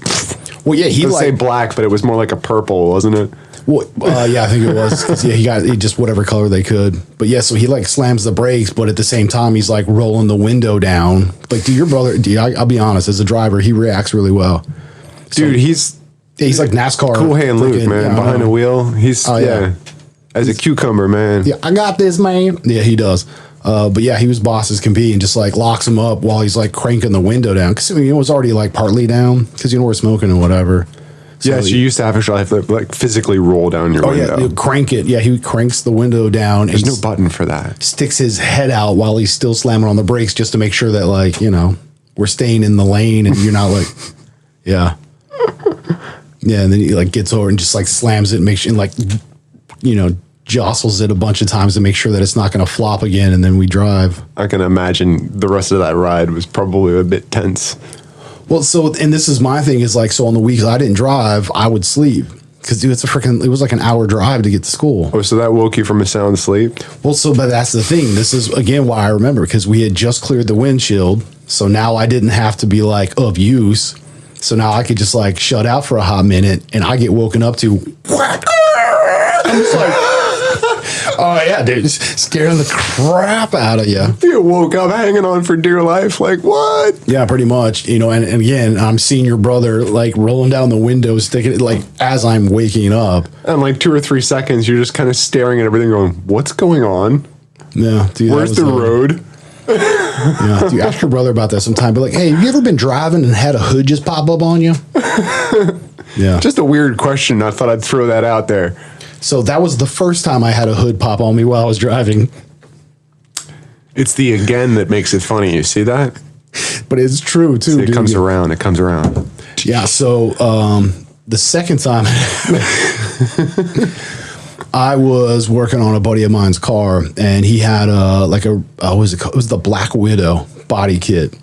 well, yeah, he Let's say like, black, but it was more like a purple, wasn't it? well, yeah, I think it was. 'Cause, yeah, he just whatever color they could. But yeah, so he like slams the brakes, but at the same time, he's like rolling the window down. Like, your brother, I'll be honest, as a driver, he reacts really well. Dude, he's like NASCAR. cool hand Luke, man. Yeah, behind the wheel. He's, yeah. as a cucumber, man. Yeah, I got this, man. Yeah, he does. But yeah, he was boss as can be, and just like locks him up while he's like cranking the window down, because it was already like partly down, because we're smoking and whatever. So you used to actually have to like physically roll down your window. Yeah, crank it. Yeah, he cranks the window down. There's and no button for that. Sticks his head out while he's still slamming on the brakes, just to make sure that like we're staying in the lane, and you're not like, yeah. Yeah, and then he like gets over and just like slams it and makes sure, and like, jostles it a bunch of times to make sure that it's not going to flop again, and then we drive. I can imagine the rest of that ride was probably a bit tense. Well, so, and this is my thing, is like, so on the weeks I didn't drive, I would sleep. Because, dude, it was like an hour drive to get to school. Oh, so that woke you from a sound sleep? Well, but that's the thing. This is, again, why I remember, because we had just cleared the windshield. So now I didn't have to be like of use. So now I could just like shut out for a hot minute, and I get woken up to whack. I'm just like, oh yeah, dude, scaring the crap out of you. You woke up hanging on for dear life, like what? Yeah, pretty much. And again, I'm seeing your brother like rolling down the window, sticking it like as I'm waking up. And like 2 or 3 seconds, you're just kind of staring at everything, going, "What's going on? Yeah, dude, Where's the road?" Yeah, dude, ask your brother about that sometime. But like, hey, have you ever been driving and had a hood just pop up on you? Yeah, just a weird question. I thought I'd throw that out there. So that was the first time I had a hood pop on me while I was driving. It's the again that makes it funny. You see that? But it's true too. It comes around. It comes around. Yeah. So the second time, I was working on a buddy of mine's car, and he had it was the Black Widow body kit.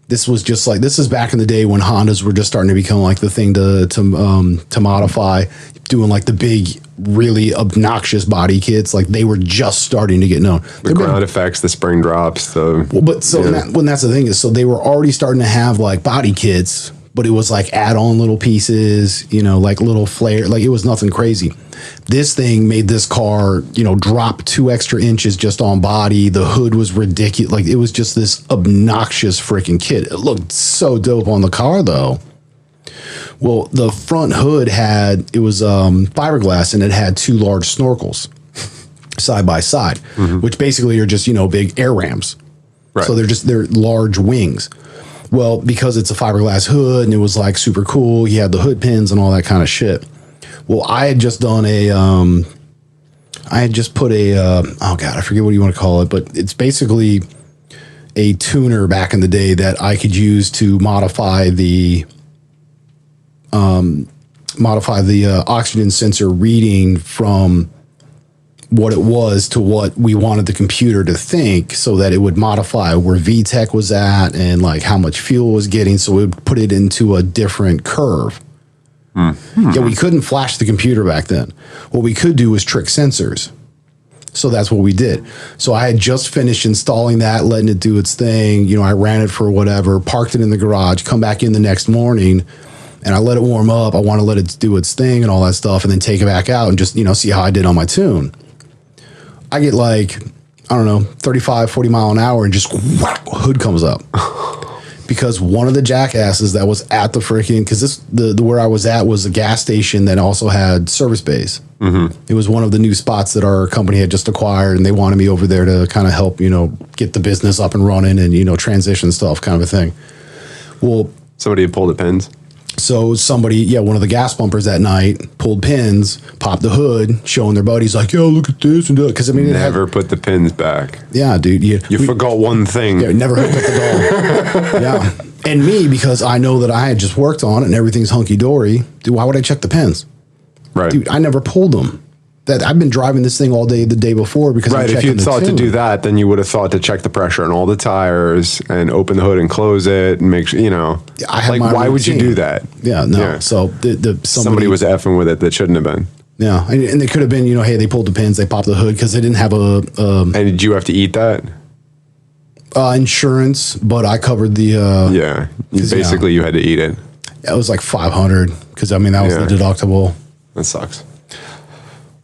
This was just like, this is back in the day when Hondas were just starting to become like the thing to modify, doing like the big, really obnoxious body kits. Like they were just starting to get known. The ground effects, the spring drops, that's the thing is, so they were already starting to have like body kits, but it was like add-on little pieces, like little flare, like it was nothing crazy. This thing made this car, drop 2 extra inches just on body. The hood was ridiculous. Like it was just this obnoxious freaking kit. It looked so dope on the car though. Well, the front hood was fiberglass, and it had 2 large snorkels. side by side, which basically are just, big air ramps. Right. So they're large wings. Well, because it's a fiberglass hood and it was like super cool, he had the hood pins and all that kind of shit. Well, I had just done I had just put oh God, I forget what you want to call it, but it's basically a tuner back in the day that I could use to modify the oxygen sensor reading from what it was to what we wanted the computer to think, so that it would modify where VTEC was at and like how much fuel was getting. So it would put it into a different curve. Yeah, we couldn't flash the computer back then. What we could do was trick sensors. So that's what we did. So I had just finished installing that, letting it do its thing. I ran it for whatever, parked it in the garage, come back in the next morning, and I let it warm up. I want to let it do its thing and all that stuff, and then take it back out and just, see how I did on my tune. I get like, I don't know, 35, 40 mile an hour, and just whack, hood comes up. Because one of the jackasses that was at the freaking, because the where I was at was a gas station that also had service bays. It was one of the new spots that our company had just acquired, and they wanted me over there to kind of help, get the business up and running and, transition stuff, kind of a thing. Well, Somebody had pulled the pins. So somebody, one of the gas bumpers that night pulled pins, popped the hood, showing their buddies like, yo, look at this and do it. Because Never put the pins back. Yeah, dude. You forgot one thing. Yeah, never hooked up the doll. Yeah. And me, because I know that I had just worked on it and everything's hunky dory, dude, why would I check the pins? Right. Dude, I never pulled them. That I've been driving this thing all day the day before because I'm checking if you'd the thought tune. to do that, then you would have thought to check the pressure on all the tires and open the hood and close it and make sure, I had my why would you routine. do that? Yeah, no. Yeah. So Somebody was effing with it that shouldn't have been. Yeah, and they could have been, hey, they pulled the pins, they popped the hood because they didn't have And did you have to eat that? Insurance, but I covered the. Yeah, basically you had to eat it. It was like $500 because that was the deductible. That sucks.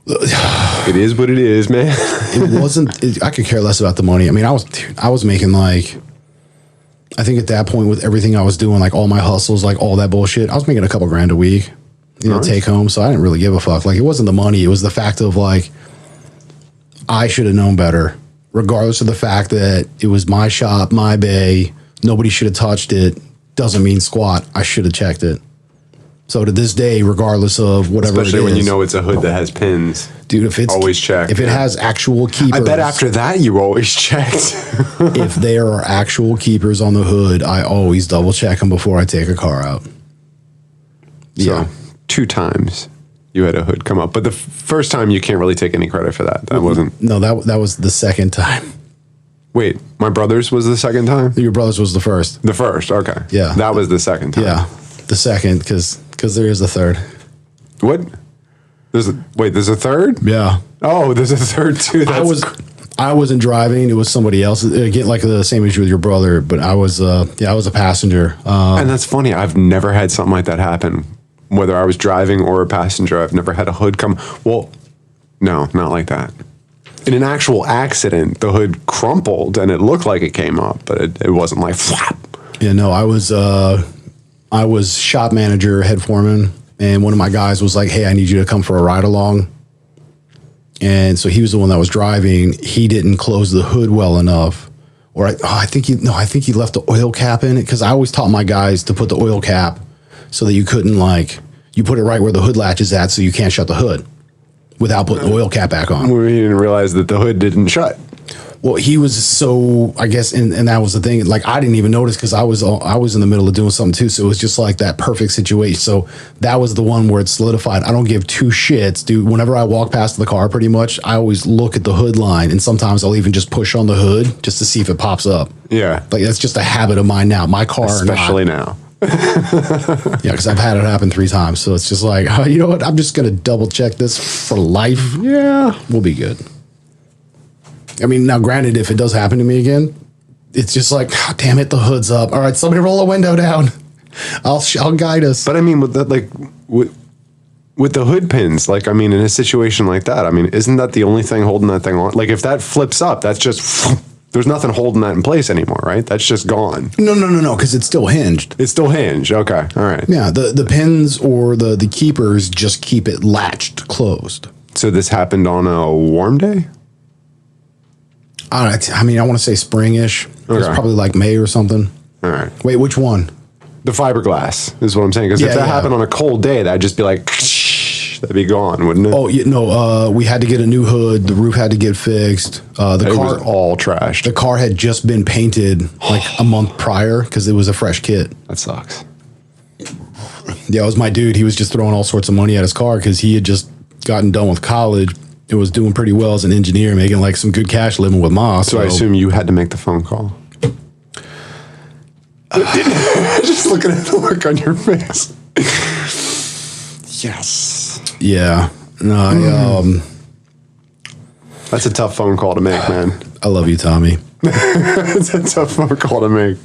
It is what it is, man. It wasn't. I could care less about the money. I was making like, I think at that point with everything I was doing, like all my hustles, like all that bullshit, I was making a couple grand a week, Nice. take home. So I didn't really give a fuck. Like it wasn't the money. It was the fact of like, I should have known better, regardless of the fact that it was my shop, my bay. Nobody should have touched it. Doesn't mean squat. I should have checked it. So to this day, regardless of whatever Especially it is, when you know it's a hood that has pins. dude, if it's always check. If it has actual keepers, I bet after that you always checked. if there are actual keepers on the hood, I always double check them before I take a car out. So 2 times you had a hood come up, but the first time you can't really take any credit for that. That wasn't. No, that was the second time. Wait, my brother's was the second time? Your brother's was the first. The first, okay. Yeah. That was the second time. Yeah, the second because there is a third. What? There's a third? Yeah. Oh, there's a third too. I wasn't driving. It was somebody else. Again, like the same issue with your brother, but I was a passenger. And that's funny. I've never had something like that happen. Whether I was driving or a passenger, I've never had a hood come. Well, no, not like that. In an actual accident, the hood crumpled and it looked like it came up, but it wasn't like flap. Yeah, no, I was shop manager, head foreman, and one of my guys was like, "Hey, I need you to come for a ride along." And so he was the one that was driving. He didn't close the hood well enough, or I think he left the oil cap in it because I always taught my guys to put the oil cap so that you couldn't you put it right where the hood latch is at, so you can't shut the hood without putting the oil cap back on. We didn't realize that the hood didn't shut. Well, he was so, I guess, and that was the thing. Like, I didn't even notice because I was in the middle of doing something too. So it was just like that perfect situation. So that was the one where it solidified. I don't give 2 shits, dude. Whenever I walk past the car, pretty much, I always look at the hood line, and sometimes I'll even just push on the hood just to see if it pops up. Yeah, like that's just a habit of mine now. My car, especially now. Yeah, because I've had it happen 3 times. So it's just like, oh, you know what? I'm just gonna double check this for life. Yeah, we'll be good. I mean, now granted, if it does happen to me again, it's just like, oh, damn it, the hood's up. All right, somebody roll a window down. I'll guide us. But I mean, with that, with the hood pins, in a situation like that, I mean, isn't that the only thing holding that thing on? Like, if that flips up, that's just there's nothing holding that in place anymore, right? That's just gone. No, because it's still hinged. It's still hinged. Okay, all right. Yeah, the pins or the keepers just keep it latched closed. So this happened on a warm day? I mean, I want to say springish. It was Okay. probably like May or something. All right. Wait, which one? The fiberglass is what I'm saying. Because Yeah, if that yeah. happened on a cold day, that'd just be like, that'd be gone, wouldn't it? Oh, no, we had to get a new hood. The roof had to get fixed. The it car was all trashed. the car had just been painted like a month prior because it was a fresh kit. That sucks. Yeah, it was my dude. He was just throwing all sorts of money at his car because he had just gotten done with college. It was doing pretty well as an engineer, making like some good cash living with Ma. So I assume you had to make the phone call. Just looking at the look on your face. Yes. Yeah. No, That's a tough phone call to make, man. I love you, Tommy. It's a tough phone call to make.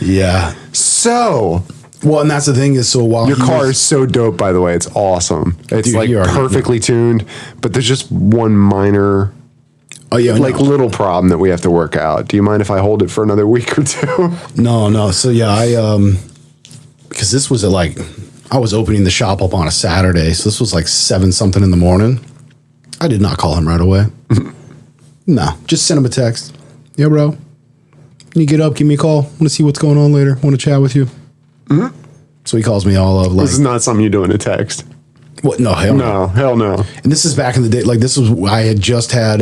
Yeah. So, Well, and that's the thing is, so while your he car was- is so dope, by the way. It's awesome. It's Dude, like you already perfectly tuned, but there's just one minor, oh yeah, like no. little problem that we have to work out. Do you mind if I hold it for another week or two? No. So yeah, because this was I was opening the shop up on a Saturday, so this was like 7 something in the morning. I did not call him right away. No, just send him a text. Yeah, bro. When you get up, give me a call. Want to see what's going on later. Want to chat with you. Mm-hmm. So he calls me all of like, This is not something you do in a text. what? No, hell no. No, hell no. And this is back in the day. Like this was, I had just had,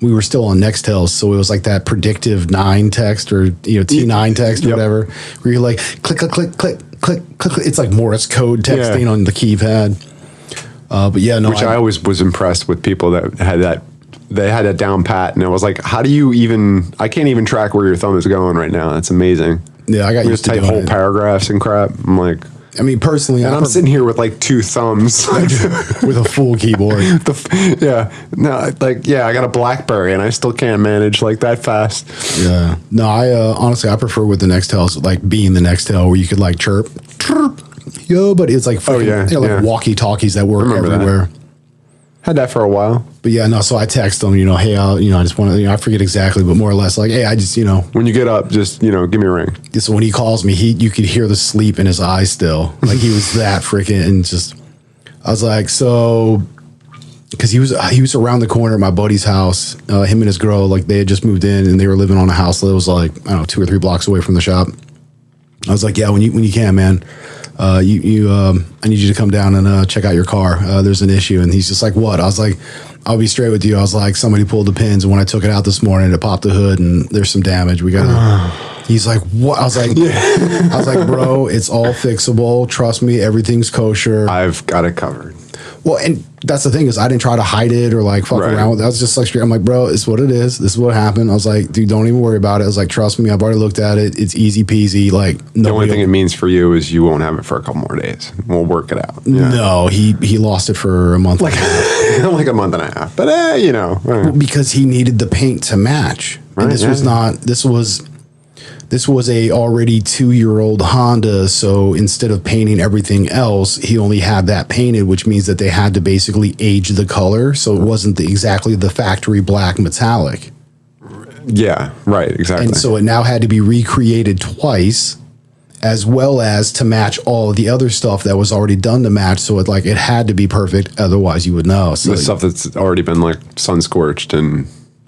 we were still on Nextel. So it was like that predictive 9 text or, T9 text or Yep. whatever, where you're like, click, click, click, click, click, click. It's like Morse code texting on the keypad. But yeah, no. Which I always was impressed with people that had that. They had it down pat, and I was like, "How do you even? I can't even track where your thumb is going right now. That's amazing." Yeah, I got You used just to type doing whole it. paragraphs and crap. I'm like, I mean, personally, and I'm sitting here with like 2 thumbs. with a full keyboard. I got a BlackBerry, and I still can't manage like that fast. Yeah. No, I honestly I prefer with the Nextels, like being the Nextel where you could like chirp, yo, but it's like freaking, like walkie talkies that work Remember that. everywhere. Had that for a while. But yeah, no. So I text them, hey, I just want to, I forget exactly, but more or less like, hey, I just, When you get up, just give me a ring. So when he calls me, you could hear the sleep in his eyes still, like he was that freaking, and just, I was like, so. Because he was around the corner at my buddy's house. Him and his girl, like they had just moved in and they were living on a house that was like, I don't know, 2 or 3 blocks away from the shop. I was like, yeah, when you can, man, I need you to come down and check out your car. There's an issue. And he's just like, what? I was like, I'll be straight with you. I was like, somebody pulled the pins, and when I took it out this morning, it popped the hood and there's some damage. We got He's like, what? I was like, bro, it's all fixable. Trust me, everything's kosher. I've got it covered. Well, and that's the thing is I didn't try to hide it or like fuck around with it. I was just like straight. I'm like, bro, it's what it is. This is what happened. I was like, dude, don't even worry about it. I was like, trust me, I've already looked at it. It's easy peasy. Like The only thing it means for you is you won't have it for a couple more days. We'll work it out. Yeah. No, he lost it for a month. Like a month and a half. But because he needed the paint to match. Right, And this was a already 2-year-old Honda, so instead of painting everything else, he only had that painted, which means that they had to basically age the color, so it wasn't exactly the factory black metallic. Yeah, right, exactly. And so it now had to be recreated twice, as well as to match all of the other stuff that was already done to match. So it had to be perfect, otherwise you would know. So the stuff that's already been like sun scorched and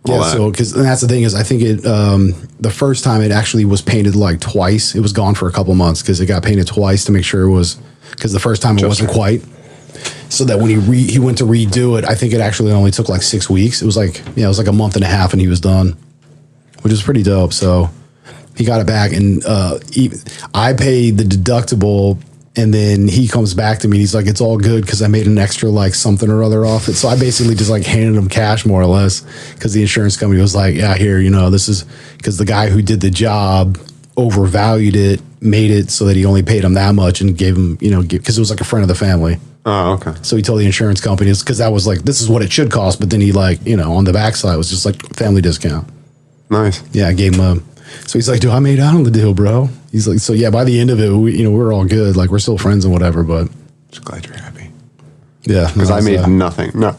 all that. So and that's the thing is I think it the first time it actually was painted like twice. It was gone for a couple months because it got painted twice to make sure it was, because the first time it wasn't quite. So that when he went to redo it, I think it actually only took like 6 weeks. It was like a month and a half and he was done, which was pretty dope. So he got it back, and I paid the deductible. And then he comes back to me and he's like, it's all good because I made an extra like something or other off it. So I basically just like handed him cash more or less, because the insurance company was like, yeah, here, this is because the guy who did the job overvalued it, made it so that he only paid him that much, and gave him, because it was like a friend of the family. Oh, okay. So he told the insurance company, because that was like, this is what it should cost. But then he on the backside was just like family discount. Nice. Yeah, I gave him so he's like, dude, I made out on the deal, bro. He's like, so yeah, by the end of it, we're all good. Like, we're still friends and whatever, but. Just glad you're happy. Yeah. Because I made nothing. No.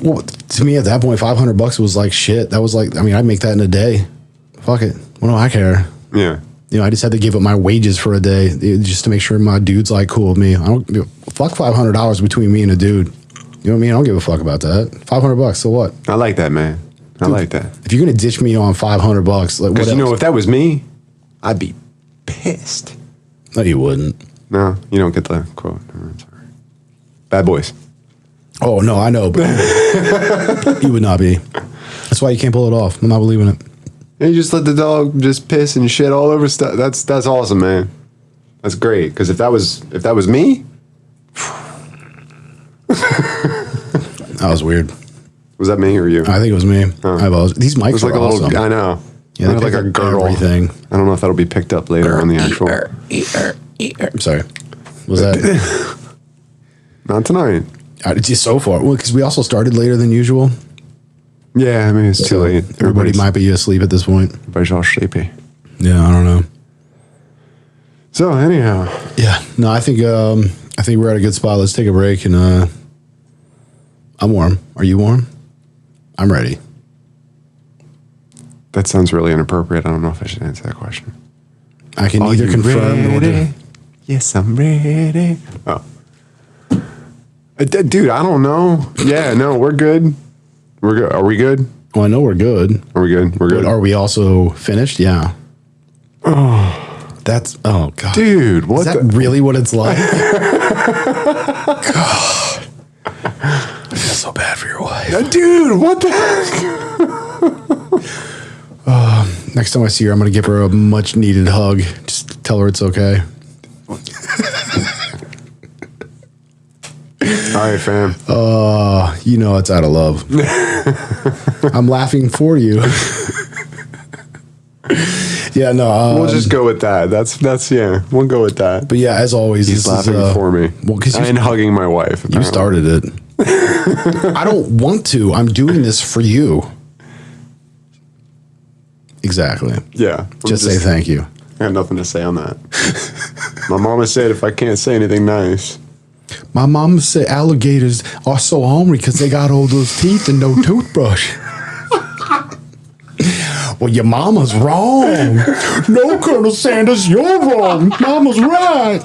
Well, to me at that point, $500 was like shit. That was like, I'd make that in a day. Fuck it. What do I care? Yeah. I just had to give up my wages for a day just to make sure my dude's like cool with me. Fuck $500 between me and a dude. You know what I mean? I don't give a fuck about that. $500, so what? I like that, man. I like that. If you're gonna ditch me on $500, like what Because else? you know, if that was me, I'd be pissed. No, you wouldn't. No, you don't get the quote. I'm sorry. Bad Boys. Oh no, I know, but you would not be. That's why you can't pull it off. I'm not believing it. And you just let the dog just piss and shit all over stuff. That's awesome, man. That's great. Because if that was me, That was weird. was that me or you? I think it was me. I apologize. These mics It was like are a little. awesome. I know. Yeah, they It was like pick a up gurgle. everything. I don't know if that'll be picked up later on the actual. I'm sorry. Was that? Not tonight. It's just so far. Well, because we also started later than usual. Yeah, I mean it's too late. Everybody might be asleep at this point. Everybody's all sleepy. Yeah, I don't know. So anyhow, Yeah, no, I think we're at a good spot. Let's take a break, and I'm warm. Are you warm? I'm ready. that sounds really inappropriate. I don't know if I should answer that question. I can neither confirm nor deny. Yes, I'm ready. Oh, dude, I don't know. Yeah, no, we're good. We're good. Are we good? Well, I know we're good. Are we good? We're good. But are we also finished? Yeah. Oh, that's god, Dude, what Is that really what it's like? God, I feel so bad for your wife. Dude, what the heck? Next time I see her, I'm gonna give her a much needed hug. Just tell her it's okay. All right, fam. You know it's out of love. I'm laughing for you. Yeah, no. We'll just go with that. That's yeah. We'll go with that. But yeah, as always, He's laughing for me. Well, because and hugging my wife. you started it. I don't want to. I'm doing this for you. Exactly. Yeah. Just say thank you. I got nothing to say on that. My mama said if I can't say anything nice. My mom said alligators are so hungry because they got all those teeth and no toothbrush. Well, your mama's wrong. No, Colonel Sanders, you're wrong. Mama's right.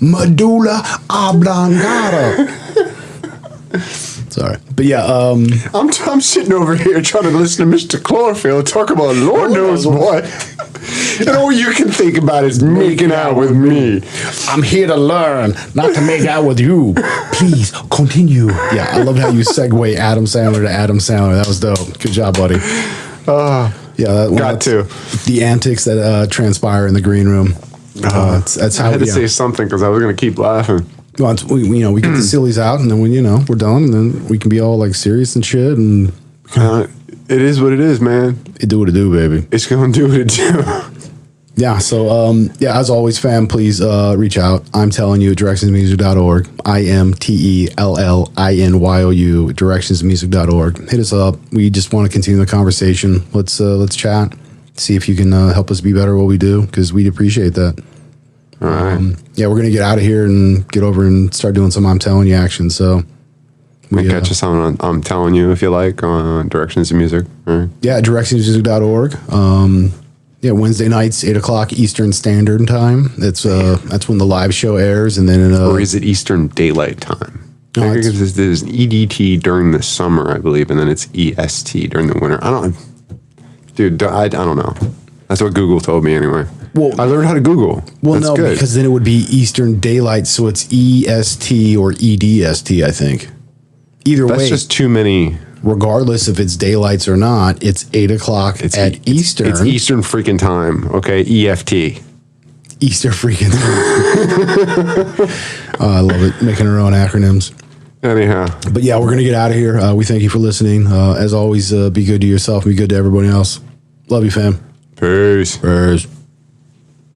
Medulla oblongata. Sorry. But yeah, I'm sitting over here trying to listen to Mr. Chlorophyll talk about Lord knows what. And all you can think about is making out with me. I'm here to learn, not to make out with you. Please continue. Yeah, I love how you segue Adam Sandler to Adam Sandler. That was dope. Good job, buddy. Yeah, Got to. The antics that transpire in the green room. That's how I had to say something because I was going to keep laughing. Well, we get the sillies out, and then when we're done, and then we can be all like serious and shit, and It is what it is, man. it do what it do, baby. It's going to do what it do. Yeah. So, yeah, as always, fam, please reach out. I'm telling you at directionsmusic.org. IMTELLINYOU, directionsmusic.org. Hit us up. We just want to continue the conversation. Let's chat. See if you can help us be better at what we do, because we'd appreciate that. All right. Yeah, we're gonna get out of here and get over and start doing some I'm telling you action. So Catch us on I'm telling you if you like on Directions of Music. All right. yeah, directionsmusic.org. Yeah, Wednesday nights, 8:00 Eastern Standard Time. That's when the live show airs, and then Or is it Eastern Daylight Time? No, I think there's an EDT during the summer, I believe, and then it's EST during the winter. I don't know. That's what Google told me anyway. Well, I learned how to Google. well, That's no, good. because then it would be Eastern Daylight, so it's EST or EDST, I think. Either That's way, just too many. regardless if it's daylights or not, it's 8:00 at Eastern. It's Eastern freaking time. Okay, EFT. Easter freaking. I love it, making our own acronyms. Anyhow, But yeah, we're gonna get out of here. We thank you for listening. As always, be good to yourself, be good to everybody else. Love you, fam. peace. Peace.